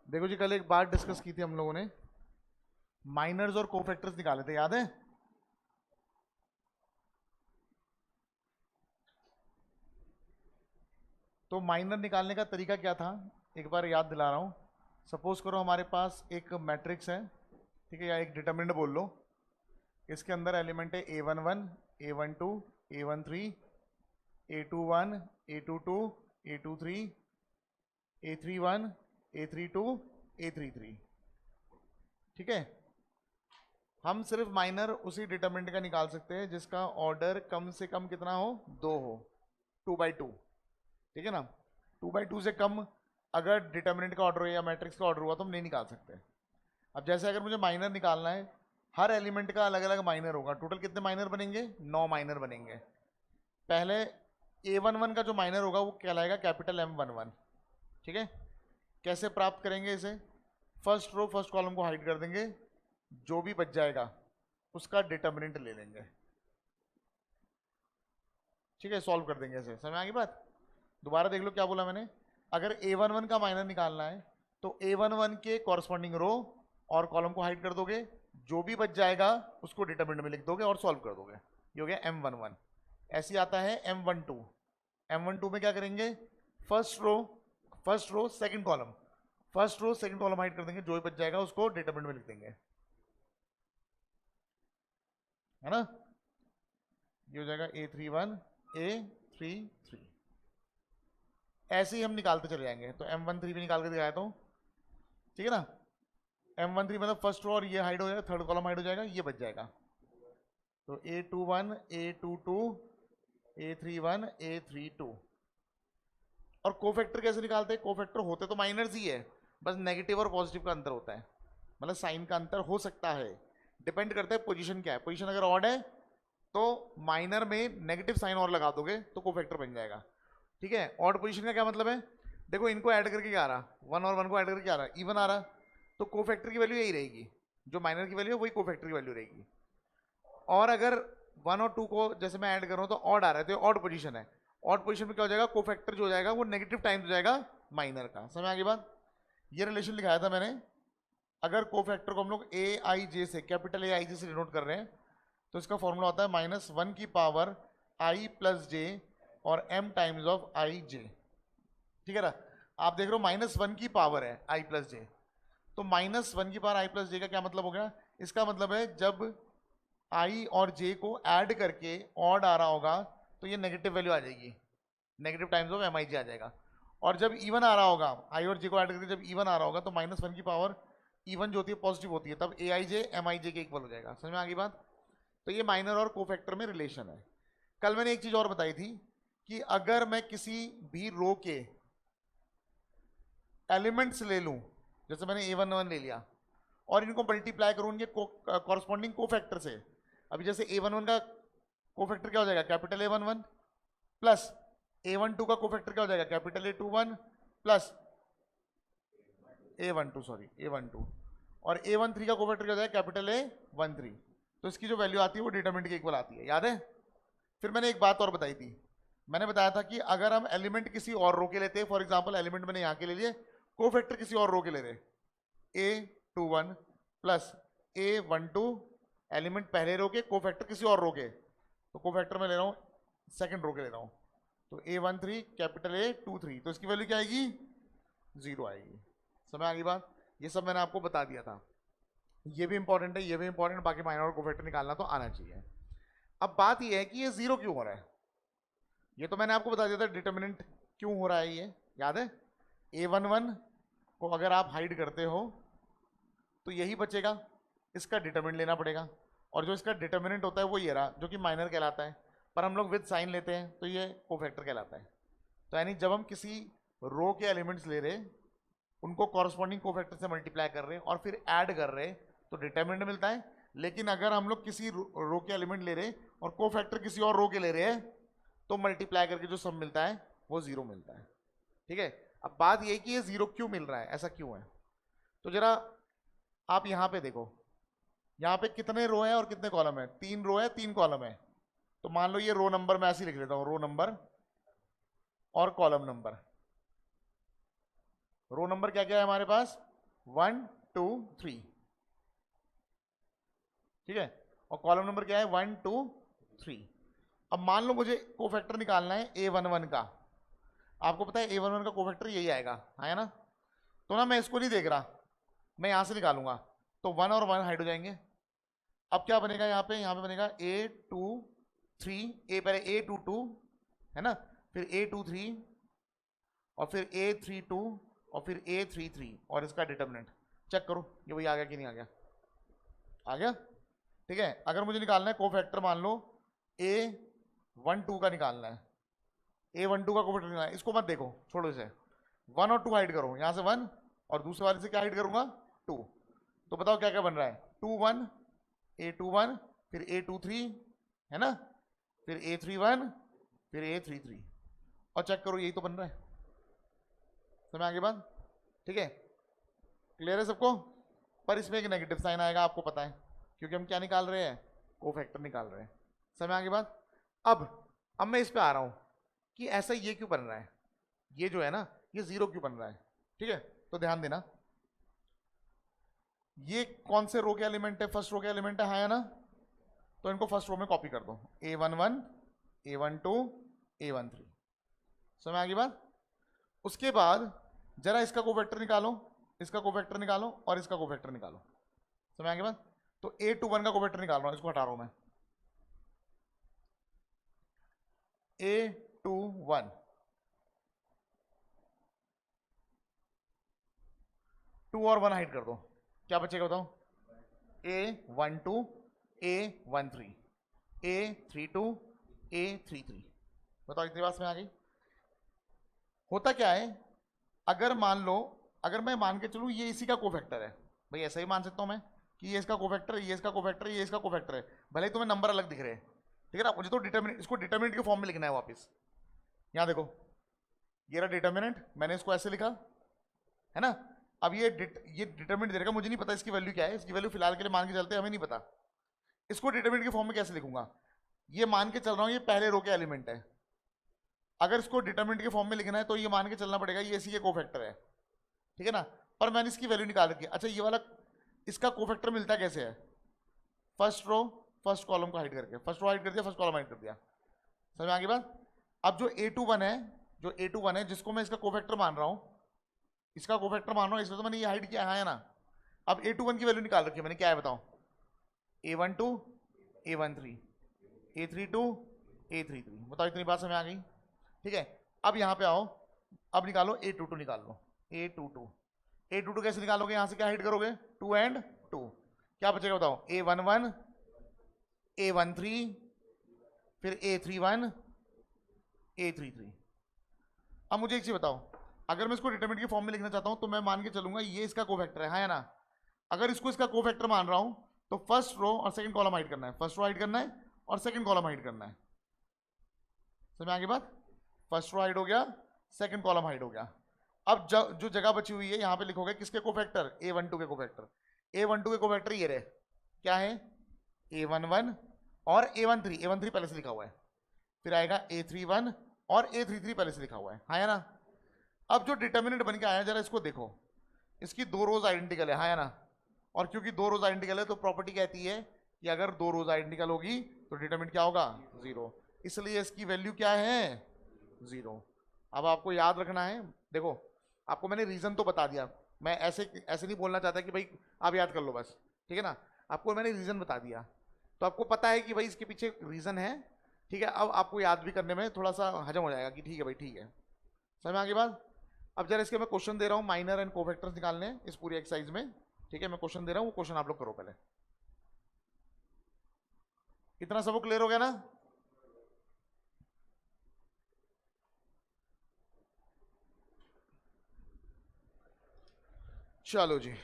देखो जी, कल एक बात डिस्कस की थी हम लोगों ने, माइनर्स और कोफैक्टर्स निकाले थे, याद है? तो माइनर निकालने का तरीका क्या था, एक बार याद दिला रहा हूं। सपोज करो हमारे पास एक मैट्रिक्स है, ठीक है, या एक डिटर्मिनेंट बोल लो। इसके अंदर एलिमेंट है A11, A12, A13, A21, A22, A23, A31, A32, A33। ठीक है, हम सिर्फ माइनर उसी डिटर्मिनेंट का निकाल सकते हैं जिसका ऑर्डर कम से कम कितना हो, 2 हो, 2/2। ठीक है ना, 2/2 से कम अगर डिटर्मिनेंट का ऑर्डर हो या मैट्रिक्स का ऑर्डर हुआ तो हम नहीं निकाल सकते। अब जैसे अगर मुझे माइनर निकालना है, हर एलिमेंट का अलग अलग माइनर होगा। टोटल कितने माइनर बनेंगे? 9 माइनर बनेंगे। पहले A11 का जो माइनर होगा वो कहलाएगा कैपिटल M11। ठीक है, कैसे प्राप्त करेंगे इसे? फर्स्ट रो फर्स्ट कॉलम को हाइड कर देंगे, जो भी बच जाएगा उसका डिटर्मिनेंट ले लेंगे। ठीक है, सॉल्व कर देंगे ऐसे। समझ आ गई बात? दोबारा देख लो क्या बोला मैंने। अगर A11 का माइनर निकालना है तो A11 के कॉरस्पॉन्डिंग रो और कॉलम को हाइड कर दोगे, जो भी बच जाएगा उसको डिटर्मिनेंट में लिख दोगे और सॉल्व कर दोगे। ये हो गया M11। ऐसे ही आता है M12। M12 में क्या करेंगे? First row second column, first row second column hide कर देंगे, जो भी बच जाएगा उसको डिटर्मिनेंट में लिख देंगे, है ना। ये हो जाएगा A31, A33। ऐसे ही हम निकालते चले जाएंगे। तो M13 भी निकाल के दिखाया तो, ठीक है ना। M13 मतलब फर्स्ट रो और ये हाइड हो जाएगा, थर्ड कॉलम हाइड हो जाएगा, ये बच जाएगा। तो A21, A22, A31, A32। और कोफैक्टर कैसे निकालते हैं? कोफैक्टर होते तो माइनर्स ही है, बस नेगेटिव और पॉजिटिव का अंतर होता है, मतलब साइन का अंतर हो सकता है। डिपेंड करता है पोजीशन क्या है। पोजीशन अगर ऑड है तो माइनर में नेगेटिव साइन और लगा दोगे तो कोफैक्टर बन जाएगा। ठीक है, ऑड पोजीशन का क्या मतलब है? देखो इनको ऐड करके क्या आ रहा, 1 और 1 को ऐड करके क्या आ रहा, इवन आ रहा। तो कोफैक्टर की वैल्यू यही रहेगी, जो माइनर की वैल्यू है वही कोफैक्टर की वैल्यू रहेगी। और अगर 1 और 2 को जैसे मैं ऐड कर रहा हूँ तो ऑड आ रहा है, तो ऑड पोजीशन है। ऑड पोजीशन में क्या हो जाएगा? कोफैक्टर जो हो जाएगा वो नेगेटिव टाइम्स हो जाएगा माइनर का। समझ आ गई बात? ये रिलेशन लिखाया था मैंने। अगर कोफैक्टर को हम लोग AIJ से, कैपिटल AIJ से डिनोट कर रहे हैं, तो इसका फॉर्मूला होता है -1 की पावर I प्लस जे और m टाइम्स ऑफ IJ। ठीक है ना, आप देख रहे हो -1 की पावर है I प्लस जे, तो -1 की पावर I प्लस जे का क्या मतलब हो गया? इसका मतलब है जब I और J को ऐड करके ऑड आ रहा होगा तो ये नेगेटिव वैल्यू आ जाएगी, नेगेटिव टाइम्स ऑफ MIJ आ जाएगा। और जब इवन आ रहा होगा, I और J को ऐड करके जब इवन आ रहा होगा तो -1 की पावर इवन जो होती है पॉजिटिव होती है, तब AIJ MIJ के इक्वल हो जाएगा। समझ में आ गई बात? तो ये माइनर और कोफैक्टर में रिलेशन है। कल मैंने एक चीज और बताई थी कि अगर मैं किसी भी रो के एलिमेंट्स ले लूं, जैसे मैंने A11 ले लिया और इनको मल्टीप्लाई करूं उनके कॉरस्पॉन्डिंग कोफैक्टर से। अभी जैसे A11 का कोफैक्टर क्या हो जाएगा? कैपिटल A11 प्लस A12 का कोफैक्टर क्या हो जाएगा? Capital A21 plus A12, sorry A12, और A13 का कोफैक्टर क्या हो जाएगा? Capital A13। तो इसकी जो वैल्यू आती है वो डिटरमिनेंट के इक्वल आती है, याद है? फिर मैंने एक बात और बताई थी, मैंने बताया था कि अगर हम एलिमेंट किसी और रो के लेते हैं, फॉर एग्जांपल एलिमेंट मैंने यहाँ के ले लिए, कोफैक्टर किसी और रो के ले रहे, A21 प्लस A12, एलिमेंट पहले रो के, कोफैक्टर किसी और रो के, तो कोफैक्टर में ले रहा हूँ सेकंड रो के ले रहा हूँ, तो A13 कैपिटल A23, तो इसकी वैल्यू क्या आएगी? 0 आएगी। समझ आ गई बात? ये सब मैंने आपको बता दिया था। ये भी इंपॉर्टेंट है, ये भी इंपॉर्टेंट, बाकी माइनर और कोफैक्टर निकालना तो आना चाहिए। अब बात ये है कि ये 0 क्यों हो रहा है? ये तो मैंने आपको बता दिया था डिटर्मिनेंट क्यों हो रहा है, ये याद है? A11 को अगर आप हाइड करते हो तो यही बचेगा, इसका डिटर्मिनेंट लेना पड़ेगा, और जो इसका डिटर्मिनेंट होता है वो ये रहा, जो कि माइनर कहलाता है, पर हम लोग विद साइन लेते हैं तो ये कोफैक्टर कहलाता है। तो यानी जब हम किसी रो के एलिमेंट्स ले रहे, उनको कॉरस्पॉन्डिंग कोफैक्टर से मल्टीप्लाई कर रहे हैं और फिर ऐड कर रहे तो डिटर्मिनेंट मिलता है। लेकिन अगर हम लोग किसी रो के एलिमेंट ले रहे और कोफैक्टर किसी और रो के ले रहे हैं तो मल्टीप्लाई करके जो सम मिलता है वो 0 मिलता है। ठीक है, अब बात ये कि ये 0 क्यों मिल रहा है, ऐसा क्यों है? तो जरा आप यहाँ पे देखो, यहाँ पे कितने रो है और कितने कॉलम है? 3 रो है 3 कॉलम है। तो मान लो ये रो नंबर मैं ऐसे ही लिख लेता हूँ, रो नंबर और कॉलम नंबर। रो नंबर क्या क्या है हमारे पास? 1 2 3, ठीक है, और कॉलम नंबर क्या है 1 2 3। अब मान लो मुझे कोफैक्टर निकालना है A11 का। आपको पता है A11 का कोफैक्टर यही आएगा, है ना? तो ना मैं इसको नहीं देख रहा, मैं यहां से निकालूंगा, तो 1 और 1 हाइड हो जाएंगे। अब क्या बनेगा यहाँ पे बनेगा A23, ए पहले A22 है ना, फिर A23 और फिर A32 और फिर A33 और इसका डिटर्मिनेंट चेक करो ये वही आ गया कि नहीं आ गया? आ गया, ठीक है। अगर मुझे निकालना है कोफैक्टर, मान लो A12 का निकालना है, A12 का कोफैक्टर निकालना है, इसको मत देखो, छोड़ो इसे, 1 और 2 हाइड करो, यहाँ से 1 और दूसरे वाले से क्या हाइड करूंगा 2। तो बताओ क्या क्या बन रहा है, 2 1 A21 फिर A23 है ना, फिर A31 फिर A33 और चेक करो यही तो बन रहा है। समझ आगे बात, ठीक है, क्लियर है सबको? पर इसमें एक नेगेटिव साइन आएगा, आपको पता है, क्योंकि हम क्या निकाल रहे हैं, कोफैक्टर निकाल रहे हैं। समझ आगे बात? अब मैं इस पे आ रहा हूं कि ऐसा ये क्यों बन रहा है, ये जो है ना ये जीरो क्यों बन रहा है, ठीक है। तो ध्यान देना, ये कौन से रो के एलिमेंट है, फर्स्ट रो के एलिमेंट है, हाँ या ना? तो इनको फर्स्ट रो में कॉपी कर दो, A11 A12 A13। समझ आ गई बात? उसके बाद जरा इसका कोफैक्टर निकालो, इसका कोफैक्टर निकालो और इसका कोफैक्टर निकालो। समझ आ गई बात? तो A21 का कोफैक्टर निकाल रहा हूं, इसको हटा रहा हूं मैं, A21 2 और 1 हाइड कर दो, क्या बचेगा बताओ, A12 A13 A32 A33। बताओ इतनी बात में आ गई? होता क्या है, अगर मान लो, अगर मैं मान के चलूं ये इसी का कोफैक्टर है, भाई ऐसा ही मान सकता हूं मैं कि ये इसका कोफैक्टर है, ये इसका कोफैक्टर है, ये इसका कोफैक्टर है, भले ही तुम्हें नंबर अलग दिख रहे हैं, ठीक है ना। मुझे तो डिटर्मिनेंट, इसको डिटर्मिनेंट के फॉर्म में लिखना है वापस। यहां देखो, ये रहा डिटर्मिनेंट, मैंने इसको ऐसे लिखा है ना। अब ये डिटर्मिनेंट दे रखा, मुझे नहीं पता इसकी वैल्यू क्या है, इसकी वैल्यू फिलहाल के लिए मान के चलते हैं, हमें नहीं पता। इसको डिटर्मिनेंट के फॉर्म में कैसे लिखूंगा, ये मान के चल रहा हूं ये पहले रो के एलिमेंट है, अगर इसको डिटर्मिनेंट के फॉर्म में लिखना है तो ये मान के चलना पड़ेगा ये इसी के कोफैक्टर है, ठीक है ना। पर मैंने इसकी वैल्यू निकाल रखी है। अच्छा ये वाला इसका कोफैक्टर मिलता कैसे है, फर्स्ट रो फर्स्ट कॉलम को हाइड करके, फर्स्ट रो हाइड कर दिया, फर्स्ट कॉलम हाइड कर दिया। समझ में आ गई बात? अब जो A21 है, जो A21 है जिसको मैं इसका कोफैक्टर मान रहा हूं, इसका कोफैक्टर मान रहा हूं, इसमें तो मैंने ये हाइड किया है ना। अब A21 की वैल्यू निकाल रखी है मैंने, क्या है बताओ, A12 A13 A32 A33। बताओ इतनी बात समझ आ गई? ठीक है, अब यहां पे आओ, अब निकालो A22 निकाल लो, A22 A22 कैसे निकालोगे, यहां से क्या हाइड करोगे 2 एंड 2, क्या बचेगा बताओ, A11 A13 फिर A31 A33। अब मुझे एक चीज बताओ, अगर मैं इसको डिटरमिनेंट के फॉर्म में लिखना चाहता हूं तो मैं मान के चलूंगा ये इसका कोफैक्टर है, हाँ या ना। अगर इसको इसका कोफैक्टर मान रहा हूं तो फर्स्ट रो और सेकंड कॉलम हाइड करना है, फर्स्ट रो हाइड करना है और सेकंड कॉलम हाइड करना है। समझ में आ गई बात? फर्स्ट रो हाइड हो गया, सेकंड कॉलम हाइड हो गया। अब जो जगह बची हुई है यहां पे लिखोगे किसके कोफैक्टर, A12 के कोफैक्टर। A12 के कोफैक्टर ये रहे, क्या है, A11 और A13, A13 पहले से लिखा हुआ है, फिर आएगा A31 और A33 पहले से लिखा हुआ है, हाँ या ना। अब जो डिटर्मिनेंट बन के आया जरा इसको देखो, इसकी दो रोज आइडेंटिकल है, हाँ या ना। और क्योंकि दो रोज आइडेंटिकल है तो प्रॉपर्टी कहती है कि अगर दो रोज आइडेंटिकल होगी तो डिटर्मिनेंट क्या होगा, जीरो, इसलिए इसकी वैल्यू क्या है, जीरो। अब आपको याद रखना है, देखो आपको मैंने रीजन तो बता दिया, मैं ऐसे ऐसे नहीं बोलना चाहता कि भाई आप याद कर लो बस, ठीक है ना। आपको मैंने रीजन बता दिया तो आपको पता है कि भाई इसके पीछे रीजन है, ठीक है। अब आपको याद भी करने में थोड़ा सा हजम हो जाएगा कि ठीक है भाई ठीक है। समझ में आगे बात? अब जरा इसके मैं क्वेश्चन दे रहा हूँ, माइनर एंड कोफैक्टर्स निकालने हैं इस पूरी एक्सरसाइज में, ठीक है। मैं क्वेश्चन दे रहा हूँ, वो क्वेश्चन आप लोग करो पहले। इतना सबको क्लियर हो गया ना? चलो जी,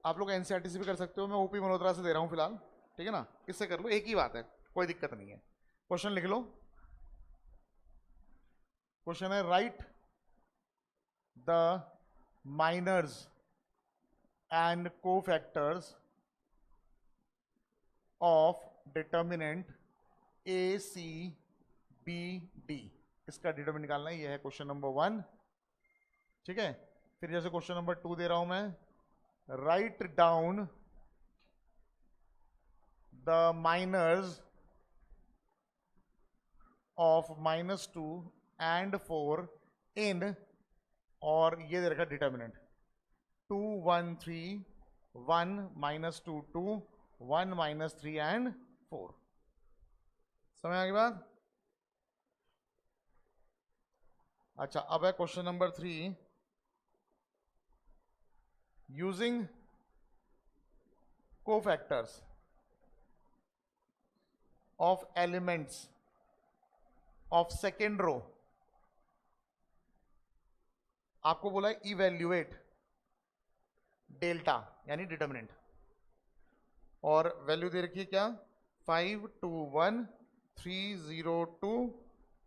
आप लोग एनसीईआरटी से भी कर सकते हो, मैं ओपी मल्होत्रा से दे रहा हूँ फिलहाल, ठीक है ना। किससे कर लो, एक ही बात है, कोई दिक्कत नहीं है। क्वेश्चन लिख लो, क्वेश्चन है write the minors and cofactors of determinant ACBD। इसका डिटर्मिनेंट निकालना है, ये है क्वेश्चन नंबर 1। ठीक है। फिर जैसे क्वेश्चन नंबर 2 दे रहा हूं मैं, write down the minors of -2 and 4 in, और ये दे रखा डिटर्मिनेंट 2 1 3 1 -2 2 1 -3 and 4। समझ आ गई बात? अच्छा, अब है question number 3, using cofactors of elements of second row. आपको बोला है इवेल्युएट डेल्टा यानी डिटर्मिनेंट, और वैल्यू दे रखी है क्या, 5 2 1 3 0 2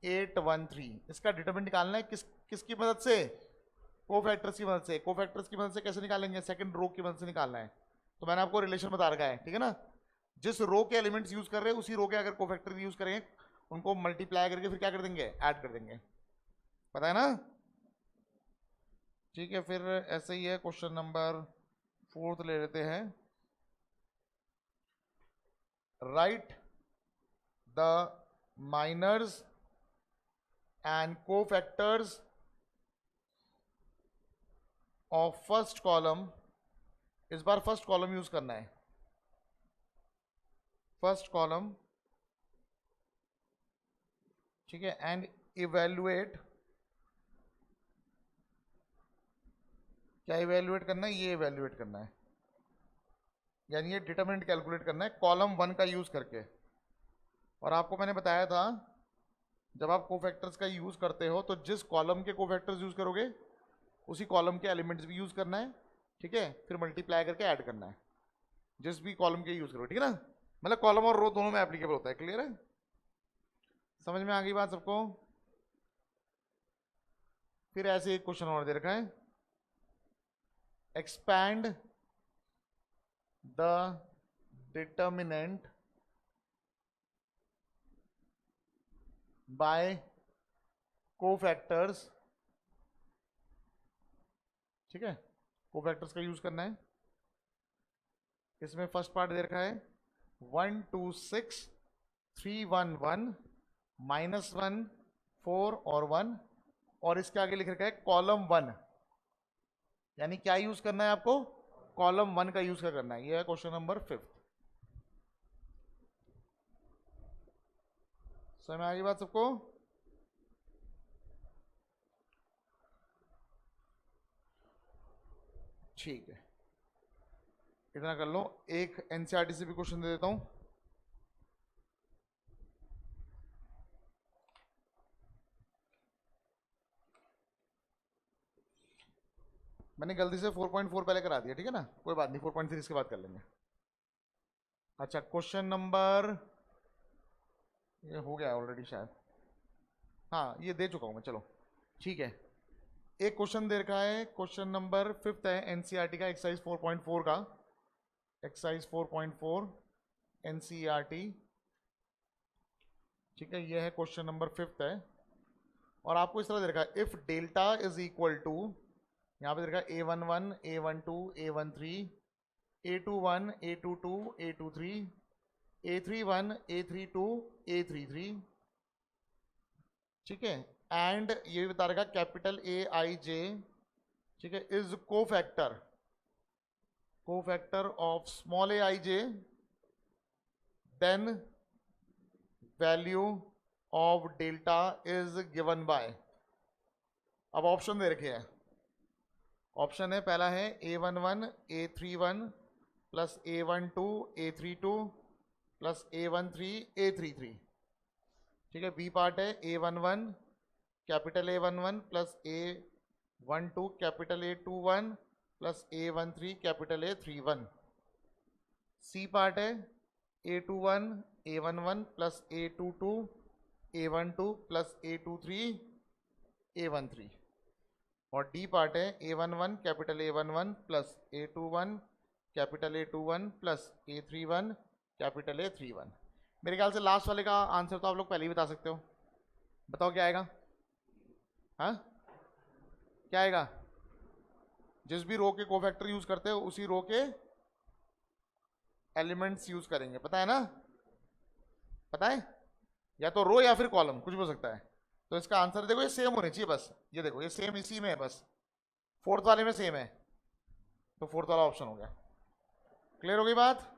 8 1 3। इसका डिटर्मिनेंट निकालना है किसकी मदद से, कोफैक्टर्स की मदद से। कोफैक्टर्स की मदद से कैसे निकालेंगे, सेकंड रो की मदद से निकालना है। तो मैंने आपको रिलेशन बता रखा है, ठीक है ना। जिस रो के एलिमेंट्स यूज कर रहे हैं उसी रो के अगर कोफैक्टर यूज करेंगे, उनको मल्टीप्लाई करके फिर क्या कर देंगे, ऐड कर देंगे। पता है ना? ठीक है, फिर ऐसे ही है। क्वेश्चन नंबर 4 ले लेते हैं, write the minors and cofactors of first column. इस बार फर्स्ट कॉलम यूज करना है, फर्स्ट कॉलम, ठीक है। एंड इवेल्युएट, क्या इवेल्युएट करना है, ये इवेल्युएट करना है, यानी ये डिटरमिनेंट कैलकुलेट करना है कॉलम 1 का यूज करके। और आपको मैंने बताया था, जब आप कोफैक्टर्स का यूज करते हो तो जिस कॉलम के कोफैक्टर्स यूज करोगे उसी कॉलम के एलिमेंट्स भी यूज करना है, ठीक है। फिर मल्टीप्लाई करके ऐड करना है, जिस भी कॉलम के यूज करो, ठीक है ना। मतलब कॉलम और रो दोनों में एप्लीकेबल होता है। क्लियर है? समझ में आ गई बात सबको? फिर ऐसे एक क्वेश्चन और दे रखा है, expand the determinant by cofactors, ठीक है। कोफैक्टर्स का यूज करना है। इसमें फर्स्ट पार्ट दे रखा है 1 2 6 3 1 1 -1 4 और 1, और इसके आगे लिख रखा है कॉलम 1, यानी क्या यूज करना है आपको, कॉलम 1 का यूज करना है। ये है क्वेश्चन नंबर 5। समझ में आ गई बात सबको? ठीक है, इतना कर लो। एक एनसीईआरटी से भी क्वेश्चन दे देता हूं। मैंने गलती से 4.4 पहले करा दिया, ठीक है ना, कोई बात नहीं, 4.3 इसके बाद कर लेंगे। अच्छा, क्वेश्चन नंबर, ये हो गया ऑलरेडी शायद, हाँ ये दे चुका हूं मैं, चलो ठीक है। एक क्वेश्चन दे रखा है, क्वेश्चन नंबर 5 है एनसीईआरटी का, एक्सरसाइज 4.4 का, एक्सरसाइज 4.4 एनसीईआरटी, ठीक है। ये है क्वेश्चन नंबर 5 है, और आपको इस तरह दे रखा है, if delta is equal to, यहाँ पे दे रखा है A11 A12 A13 A21 A22 A23 A31 A32 A33, ठीक है। एंड ये भी बता रखा कैपिटल AIJ, ठीक है, is cofactor of small aij, then value of delta is given by. अब ऑप्शन दे रखे हैं, ऑप्शन है, पहला है A11 A31 plus A12 A32 plus A13 A33, ठीक है। बी पार्ट है A11 capital A11 plus A12 capital A21 plus A13 capital A31। C part है A21 A11 plus A22 A12 plus A23 A13, और D part है A11 capital A11 plus A21 capital A21 plus A31 capital A31। मेरे ख्याल से last वाले का answer तो आप लोग पहले ही बता सकते हो। बताओ क्या आएगा? हाँ, क्या आएगा? जिस भी रो के कोफैक्टर यूज करते हो उसी रो के एलिमेंट्स यूज करेंगे, पता है ना? पता है, या तो रो या फिर कॉलम, कुछ भी हो सकता है। तो इसका आंसर देखो, ये सेम होनी चाहिए बस, ये देखो ये सेम इसी में है बस, फोर्थ वाले में सेम है, तो फोर्थ वाला ऑप्शन हो गया। क्लियर हो गई बात?